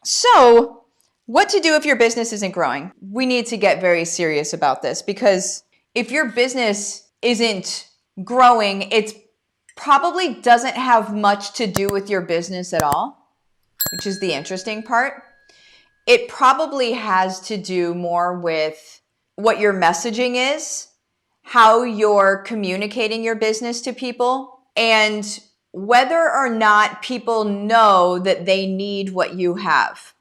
So, what to do if your business isn't growing? We need to get very serious about this, because if your business isn't growing, it probably doesn't have much to do with your business at all, which is the interesting part. It probably has to do more with what your messaging is, how you're communicating your business to people, and whether or not people know that they need what you have.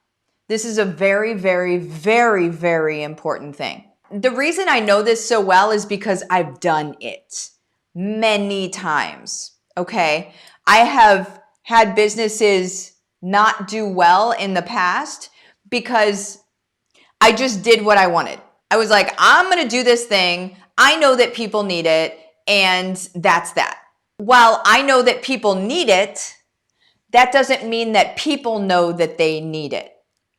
This is a very, very, very, very important thing. The reason I know this so well is because I've done it many times, okay? I have had businesses not do well in the past because I just did what I wanted. I was like, I'm going to do this thing. I know that people need it, and that's that. While I know that people need it, that doesn't mean that people know that they need it.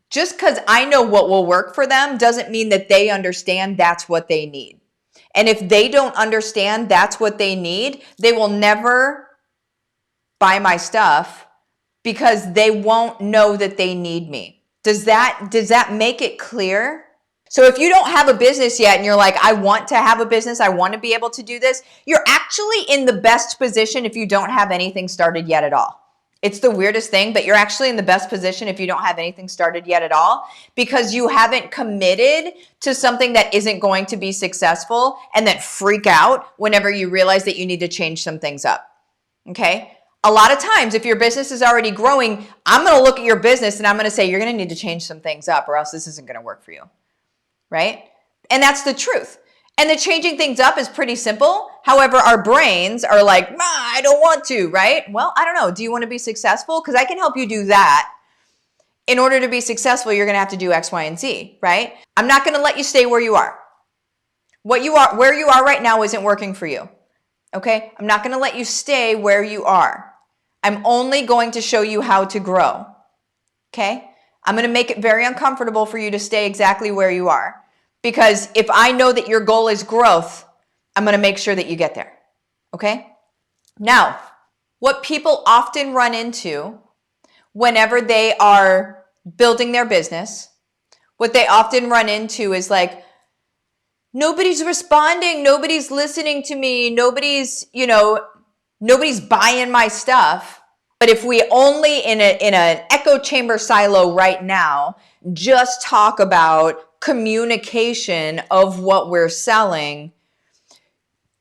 Just because I know what will work for them doesn't mean that they understand that's what they need. And if they don't understand that's what they need, they will never buy my stuff because they won't know that they need me. Does that make it clear? So if you don't have a business yet and you're like, I want to have a business, I want to be able to do this, you're actually in the best position if you don't have anything started yet at all. It's the weirdest thing, but you're actually in the best position if you don't have anything started yet at all, because you haven't committed to something that isn't going to be successful and then freak out whenever you realize that you need to change some things up. Okay? A lot of times, if your business is already growing, I'm going to look at your business and I'm going to say, you're going to need to change some things up or else this isn't going to work for you. Right? And that's the truth. And the changing things up is pretty simple. However, our brains are like, I don't want to, right? Well, I don't know. Do you want to be successful? Because I can help you do that. In order to be successful, you're going to have to do X, Y, and Z, right? I'm not going to let you stay where you are. Where you are right now isn't working for you. Okay? I'm not going to let you stay where you are. I'm only going to show you how to grow. Okay? I'm going to make it very uncomfortable for you to stay exactly where you are. Because if I know that your goal is growth, I'm going to make sure that you get there. Okay? Now, what people often run into whenever they are building their business, what they often run into is like, nobody's responding, nobody's listening to me, nobody's buying my stuff. But if we only in an echo chamber silo right now just talk about communication of what we're selling,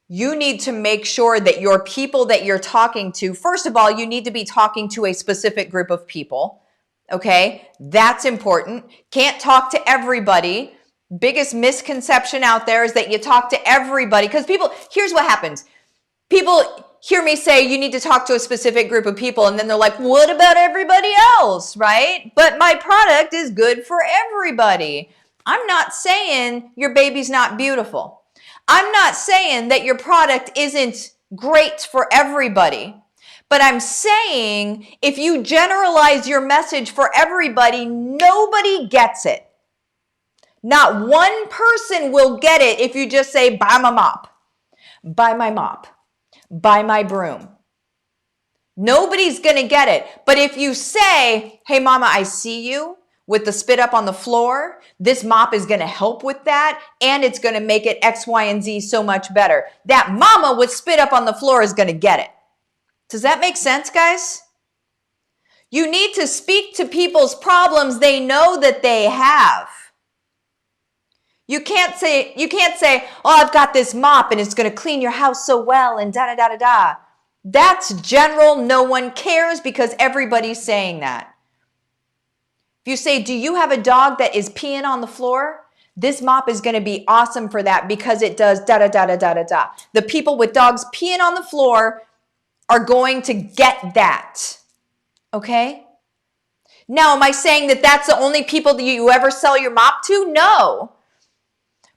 you need to make sure that your people that you're talking to, first of all, you need to be talking to a specific group of people. Okay? That's important. Can't talk to everybody. Biggest misconception out there is that you talk to everybody, because here's what happens. People hear me say you need to talk to a specific group of people, and then they're like, what about everybody else, right? But my product is good for everybody. I'm not saying your baby's not beautiful. I'm not saying that your product isn't great for everybody. But I'm saying if you generalize your message for everybody, nobody gets it. Not one person will get it if you just say, buy my mop, buy my mop, buy my broom. Nobody's going to get it. But if you say, hey, mama, I see you with the spit up on the floor. This mop is going to help with that. And it's going to make it X, Y, and Z so much better. That mama with spit up on the floor is going to get it. Does that make sense, guys? You need to speak to people's problems they know that they have. You can't say, oh, I've got this mop and it's going to clean your house so well and da-da-da-da-da. That's general. No one cares because everybody's saying that. If you say, do you have a dog that is peeing on the floor? This mop is going to be awesome for that because it does da-da-da-da-da-da-da. The people with dogs peeing on the floor are going to get that. Okay? Now, am I saying that that's the only people that you ever sell your mop to? No.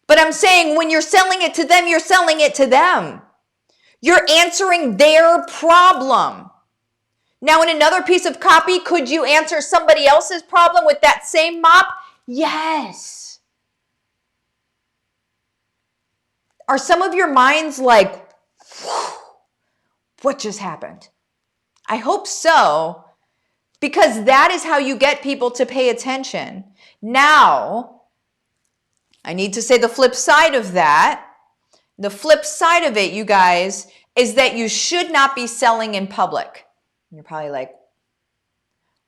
But I'm saying when you're selling it to them, you're selling it to them. You're answering their problem. Now, in another piece of copy, could you answer somebody else's problem with that same mop? Yes. Are some of your minds like, what just happened? I hope so, because that is how you get people to pay attention. Now, I need to say the flip side of that. The flip side of it, you guys, is that you should not be selling in public. You're probably like,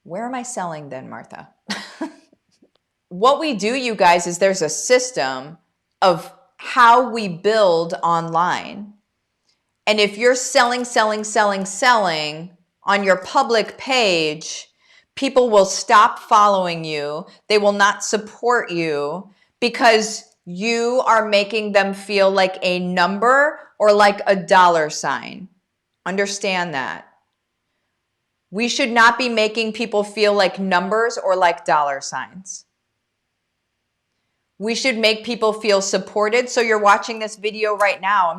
where am I selling then, Martha? What we do, you guys, is there's a system of how we build online. And if you're selling on your public page, people will stop following you. They will not support you because you are making them feel like a number or like a dollar sign. Understand that. We should not be making people feel like numbers or like dollar signs. We should make people feel supported. So you're watching this video right now.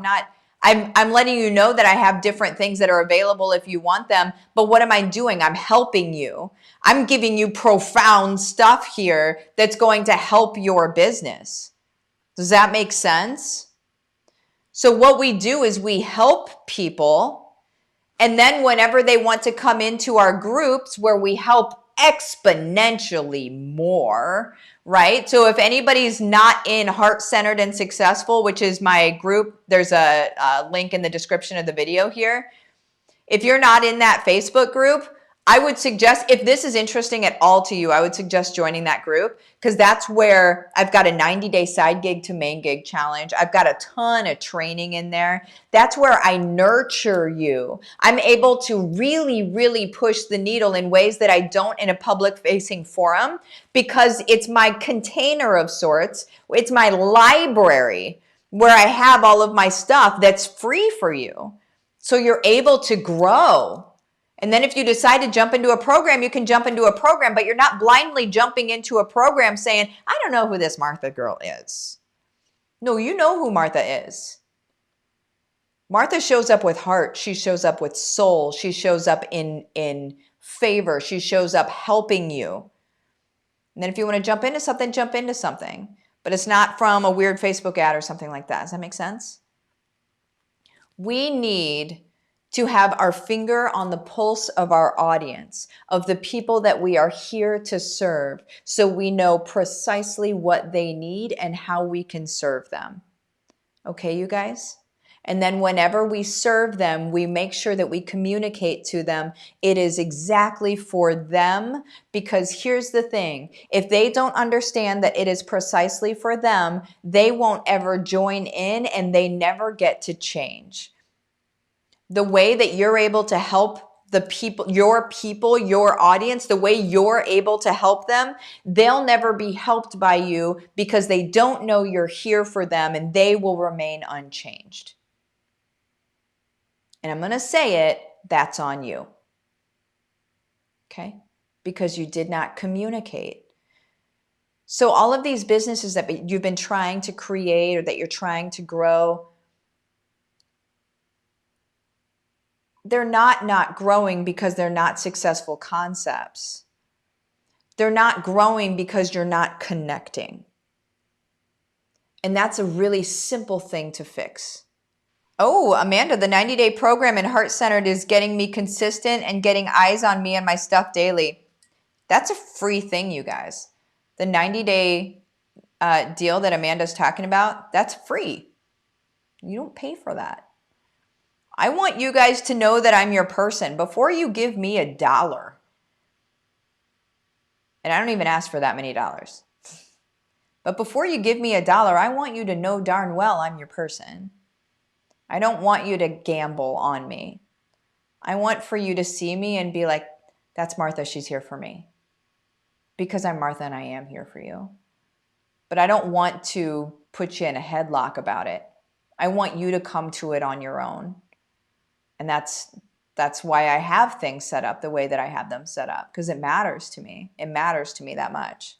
I'm letting you know that I have different things that are available if you want them. But what am I doing? I'm helping you. I'm giving you profound stuff here that's going to help your business. Does that make sense? So what we do is we help people. And then whenever they want to come into our groups where we help exponentially more, right? So if anybody's not in Heart Centered and Successful, which is my group, there's a link in the description of the video here. If you're not in that Facebook group, I would suggest, if this is interesting at all to you, I would suggest joining that group, because that's where I've got a 90-day side gig to main gig challenge. I've got a ton of training in there. That's where I nurture you. I'm able to really, really push the needle in ways that I don't in a public facing forum, because it's my container of sorts. It's my library where I have all of my stuff that's free for you. So you're able to grow. And then if you decide to jump into a program, you can jump into a program, but you're not blindly jumping into a program saying, I don't know who this Martha girl is. No, you know who Martha is. Martha shows up with heart. She shows up with soul. She shows up in favor. She shows up helping you. And then if you want to jump into something, jump into something. But it's not from a weird Facebook ad or something like that. Does that make sense? We need to have our finger on the pulse of our audience, of the people that we are here to serve, so we know precisely what they need and how we can serve them. Okay, you guys? And then whenever we serve them, we make sure that we communicate to them it is exactly for them, because here's the thing. If they don't understand that it is precisely for them, they won't ever join in and they never get to change. The way that you're able to help the people, your audience, the way you're able to help them, they'll never be helped by you because they don't know you're here for them, and they will remain unchanged. And I'm going to say it, that's on you. Okay? Because you did not communicate. So all of these businesses that you've been trying to create or that you're trying to grow, they're not growing because they're not successful concepts. They're not growing because you're not connecting. And that's a really simple thing to fix. Oh, Amanda, the 90-day program in Heart Centered is getting me consistent and getting eyes on me and my stuff daily. That's a free thing, you guys. The 90-day deal that Amanda's talking about, that's free. You don't pay for that. I want you guys to know that I'm your person. Before you give me $1, and I don't even ask for that many dollars, but before you give me $1, I want you to know darn well I'm your person. I don't want you to gamble on me. I want for you to see me and be like, that's Martha, she's here for me. Because I'm Martha and I am here for you. But I don't want to put you in a headlock about it. I want you to come to it on your own. And that's why I have things set up the way that I have them set up, because it matters to me. It matters to me that much.